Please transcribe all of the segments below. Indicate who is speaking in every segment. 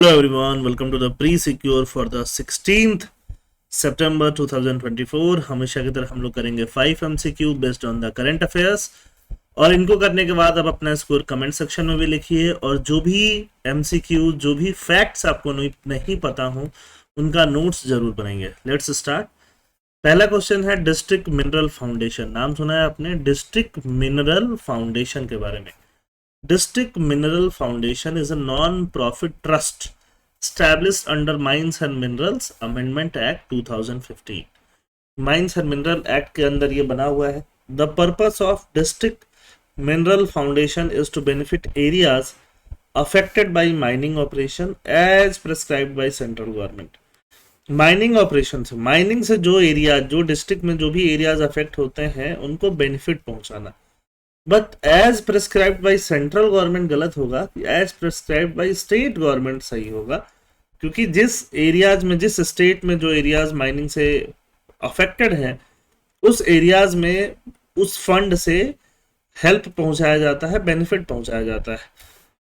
Speaker 1: Hello everyone, welcome to the pre-secure for the 16th September 2024। हमेशा की तरह हम लोग करेंगे 5 MCQ based on the current affairs और इनको करने के बाद आप अपना स्कोर कमेंट सेक्शन में भी लिखिए और जो भी MCQ जो भी फैक्ट्स आपको नहीं पता हो उनका नोट्स जरूर बनाइए। Let's start. पहला क्वेश्चन है डिस्ट्रिक्ट मिनरल फाउंडेशन। नाम सुना है आपने डिस्ट्रिक्ट मिनरल फाउंडेशन के बारे में। District Mineral Foundation is a non-profit trust established under Mines and Minerals Amendment Act 2015। Mines and Mineral Act के अंदर ये बना हुआ है। The purpose of District Mineral Foundation is to benefit areas affected by mining operation as prescribed by central government। Mining operation से, mining से जो area, जो डिस्ट्रिक्ट में जो भी एरियाज अफेक्ट होते हैं उनको बेनिफिट पहुंचाना। But as prescribed by central government गलत होगा, as prescribed by state government सही होगा, क्योंकि जिस एरियाज में, जिस स्टेट में जो एरियाज माइनिंग से अफेक्टेड हैं उस एरियाज में उस फंड से हेल्प पहुंचाया जाता है, बेनिफिट पहुंचाया जाता है।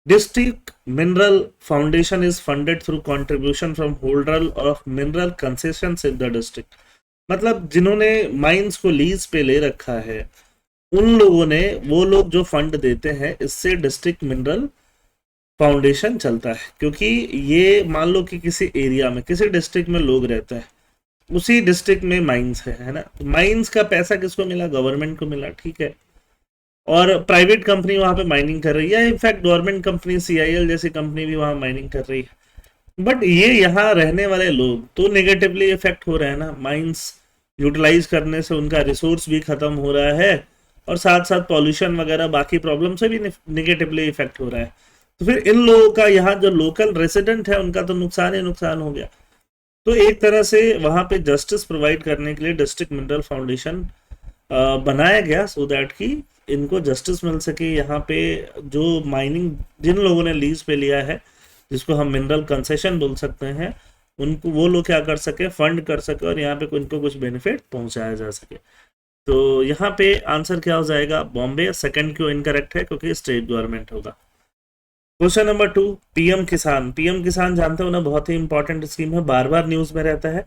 Speaker 1: District mineral foundation is funded through contribution from holder of mineral concessions in the district. मतलब जिन्होंने माइंस को लीज पे ले रखा है उन लोगों ने, वो लोग जो फंड देते हैं, इससे डिस्ट्रिक्ट मिनरल फाउंडेशन चलता है। क्योंकि ये मान लो कि किसी एरिया में, किसी डिस्ट्रिक्ट में लोग रहते हैं, उसी डिस्ट्रिक्ट में माइंस है ना, माइंस का पैसा किसको मिला? गवर्नमेंट को मिला, ठीक है। और प्राइवेट कंपनी वहां पे माइनिंग कर रही है, इनफैक्ट गवर्नमेंट कंपनी CIL जैसी कंपनी भी वहां माइनिंग कर रही है। बट ये यहाँ रहने वाले लोग तो नेगेटिवली इफेक्ट हो रहे हैं ना। माइंस यूटिलाइज करने से उनका रिसोर्स भी खत्म हो रहा है और साथ साथ पॉल्यूशन वगैरह बाकी प्रॉब्लम से भी नेगेटिवली इफेक्ट हो रहा है। तो फिर इन लोगों का, यहाँ जो लोकल रेसिडेंट है, उनका तो नुकसान ही नुकसान हो गया। तो एक तरह से वहां पे जस्टिस प्रोवाइड करने के लिए डिस्ट्रिक्ट मिनरल फाउंडेशन बनाया गया, सो दैट कि इनको जस्टिस मिल सके। यहाँ पे जो माइनिंग जिन लोगों ने लीज पे लिया है, जिसको हम मिनरल कंसेशन बोल सकते हैं, उनको वो लोग क्या कर सके, फंड कर सके और यहाँ पे उनको कुछ बेनिफिट पहुंचाया जा सके। तो यहाँ पे आंसर क्या हो जाएगा? बॉम्बे। सेकंड क्यों इनकरेक्ट है? क्योंकि स्टेट गवर्नमेंट होगा। क्वेश्चन नंबर 2, पीएम किसान। पीएम किसान जानते हो ना, बहुत ही इंपॉर्टेंट स्कीम है, बार बार न्यूज में रहता है।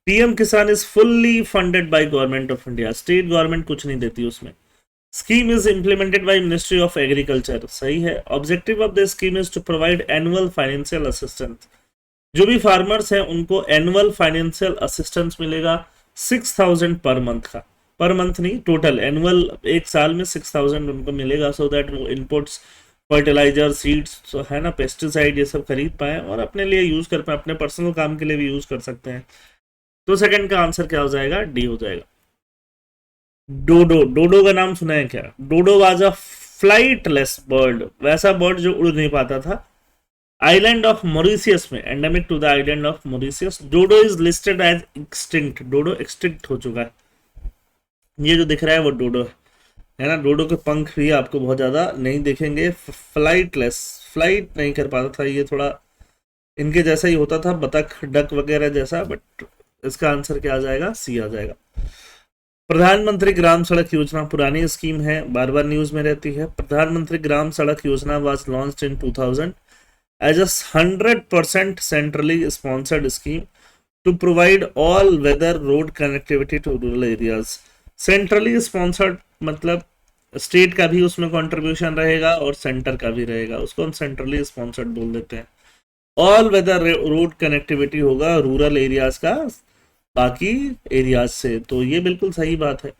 Speaker 1: PM Kisan is fully funded by government of India. State government कुछ नहीं देती उसमें। Scheme is implemented by ministry of agriculture, सही है। Objective of the scheme is to provide annual financial assistance. जो भी फार्मर्स हैं उनको एनुअल फाइनेंशियल असिस्टेंस मिलेगा 6000 पर मंथ का, पर मंथ नहीं, टोटल एनुअल एक साल में 6000 उनको मिलेगा, सो दैट वो इनपुट्स, फर्टिलाइजर, सीड्स है ना, पेस्टिसाइड, ये सब खरीद पाए और अपने लिए यूज कर पाए, अपने पर्सनल काम के लिए भी यूज कर सकते हैं। तो सेकंड का आंसर क्या हो जाएगा? डी हो जाएगा। डोडो। डोडो का नाम सुना है क्या? Dodo was a flightless bird, वैसा बर्ड जो उड़ नहीं पाता था। आइलैंड ऑफ मॉरिशियस में, endemic to the island of Mauritius. Dodo is listed as extinct. Dodo extinct हो चुका है। ये जो दिख रहा है वो डोडो है ना। डोडो के पंख भी आपको बहुत ज्यादा नहीं दिखेंगे। फ्लाइटलेस, फ्लाइट नहीं कर पाता था, ये थोड़ा इनके जैसा ही होता था, बतख, डक वगैरह जैसा। बट इसका आंसर क्या आ जाएगा? सी आ जाएगा। प्रधानमंत्री ग्राम सड़क योजना पुरानी स्कीम है, बार बार न्यूज में रहती है। प्रधानमंत्री Gram Sadak Yojana was launched in 2000 as a 100% centrally sponsored scheme to provide all weather road connectivity to rural areas. Centrally sponsored मतलब स्टेट का भी उसमें कंट्रीब्यूशन रहेगा और सेंटर का भी रहेगा, उसको हम सेंट्रली स्पॉन्सर्ड बोल देते हैं। ऑल वेदर रोड कनेक्टिविटी होगा रूरल एरियाज का बाकी एरियाज से, तो ये बिल्कुल सही बात है।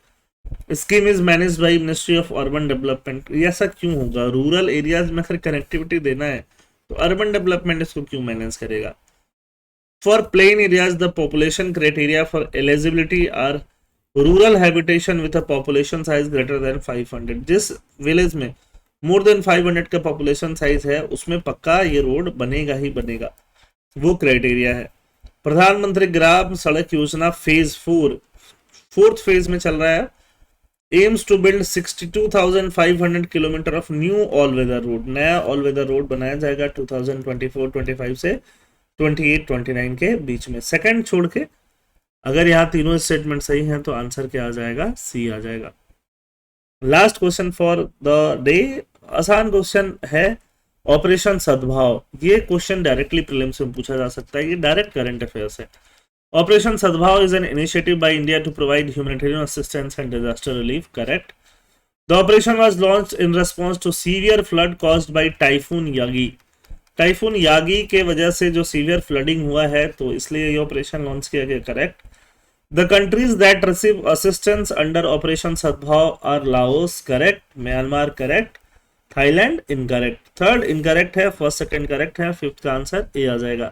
Speaker 1: Scheme is managed by ministry of urban development. ऐसा क्यों होगा? रूरल एरियाज में अगर कनेक्टिविटी देना है तो अर्बन डेवलपमेंट इसको क्यों मैनेज करेगा? For plain areas the population criteria for eligibility are rural habitation with a population size greater than 500। जिस विलेज में मोर देन 500 का पॉपुलेशन साइज है उसमें पक्का ये रोड बनेगा ही बनेगा, वो क्राइटेरिया है। प्रधानमंत्री ग्राम सड़क योजना फेज 4, फोर्थ फेज में चल रहा है। Aims to build 62,500 kilometre of new all weather road. नया ऑल वेदर रोड बनाया जाएगा 2024-25 से 28-29 के बीच में। सेकंड छोड़ के अगर यहाँ तीनों स्टेटमेंट सही हैं तो आंसर क्या आ जाएगा? सी आ जाएगा। Last question for the day, आसान क्वेश्चन है, ऑपरेशन सद्भाव, ये क्वेश्चन डायरेक्टली प्रीलिम्स में पूछा जा सकता है, ये डायरेक्ट करंट अफेयर्स है। Operation Sadbhav is an initiative by India to provide humanitarian assistance and disaster relief, correct. The operation was launched in response to severe flood caused by typhoon Yagi. Typhoon Yagi के वजह से जो severe flooding हुआ है, तो इसलिए ये operation launch किया गया, correct. The countries that receive assistance under operation Sadbhav are Laos, correct. Myanmar, correct. Thailand, incorrect. Third incorrect है, फर्स्ट सेकंड करेक्ट है, फिफ्थ का आंसर ए आ जाएगा,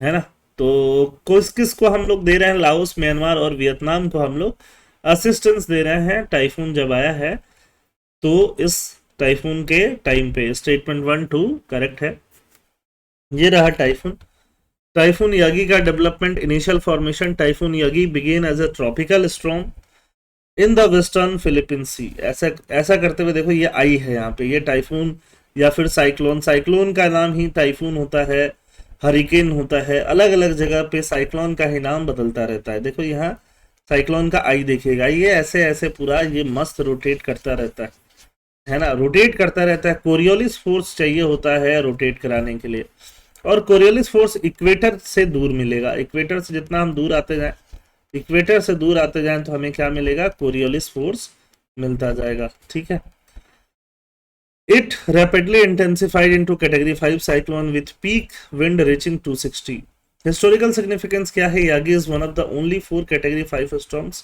Speaker 1: है ना। तो किस किस को हम लोग दे रहे हैं, लाओस, म्यांमार और वियतनाम को हम लोग असिस्टेंस दे रहे हैं टाइफून जब आया है, तो इस टाइफून के टाइम पे। स्टेटमेंट 1-2 करेक्ट है। ये रहा टाइफून। टाइफून यागी का development, initial formation, typhoon Yagi began as a tropical storm in the western Philippine Sea. ऐसा करते हुए देखो, ये आई है यहाँ पे, ये टाइफून या फिर साइक्लोन। साइक्लोन का नाम ही टाइफून होता है, हरिकेन होता है, अलग अलग जगह पे साइक्लोन का ही नाम बदलता रहता है। देखो यहाँ साइक्लोन का आई देखिएगा, ये ऐसे ऐसे पूरा ये मस्त रोटेट करता रहता है ना, रोटेट करता रहता है। कोरियोलिस फोर्स चाहिए होता है रोटेट कराने के लिए, और कोरियोलिस फोर्स इक्वेटर से दूर मिलेगा। इक्वेटर से जितना हम दूर आते जाएं, इक्वेटर से दूर आते जाएं, तो हमें क्या मिलेगा, कोरियोलिस फोर्स मिलता जाएगा, ठीक है। It rapidly intensified into category 5 cyclone with peak wind reaching 260। Historical significance क्या है, Yagi is one of the only 4 category 5 storms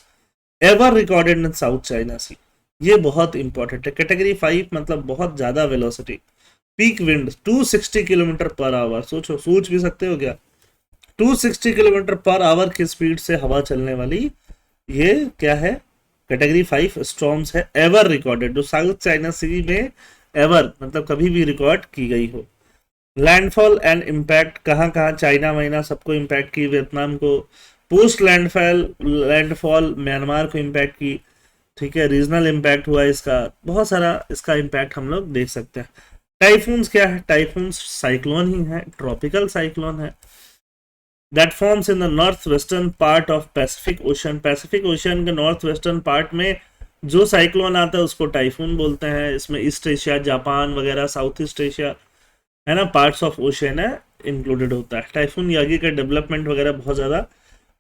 Speaker 1: ever recorded in South China Sea. ये बहुत इंपॉर्टेंट है। कैटेगरी 5 मतलब बहुत ज्यादा velocity, peak wind 260 kilometre per hour. सोचो, सोच भी सकते हो क्या, 260 किलोमीटर पर आवर की स्पीड से हवा चलने वाली, ये क्या है, कैटेगरी 5 स्टॉर्म्स है, एवर रिकॉर्डेड, जो साउथ चाइना सी में एवर मतलब कभी भी रिकॉर्ड की गई हो। लैंडफॉल एंड इम्पैक्ट, कहाँ कहाँ, चाइना वाइना सबको इम्पैक्ट की, वियतनाम को। पोस्ट लैंडफॉल म्यांमार को इम्पैक्ट की, ठीक है। रीजनल इम्पैक्ट हुआ इसका, बहुत सारा इसका इम्पैक्ट हम लोग देख सकते हैं। टाइफून्स क्या है, टाइफून्स साइक्लोन ही है, ट्रॉपिकल साइक्लोन है, that forms in the north western part of Pacific ocean. Pacific ocean के नॉर्थ वेस्टर्न पार्ट में जो साइक्लोन आता है उसको टाइफून बोलते हैं। इसमें ईस्ट एशिया, जापान वगैरह, साउथ ईस्ट एशिया, है ना, पार्ट्स ऑफ ओशन है इंक्लूडेड होता है। टाइफून यागी का डेवलपमेंट वगैरह बहुत ज़्यादा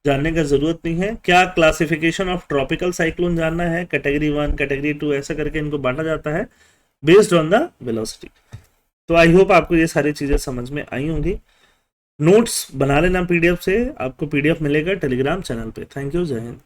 Speaker 1: जानने का जरूरत नहीं है। क्या क्लासिफिकेशन ऑफ ट्रॉपिकल साइक्लोन जानना है, कैटेगरी 1, कैटेगरी 2 ऐसा करके इनको बांटा जाता है बेस्ड ऑन द वेलोसिटी। तो आई होप आपको ये सारी चीज़ें समझ में आई होंगी। नोट्स बना लेना पीडीएफ से, आपको पीडीएफ मिलेगा टेलीग्राम चैनल पे। थैंक यू, जय हिंद।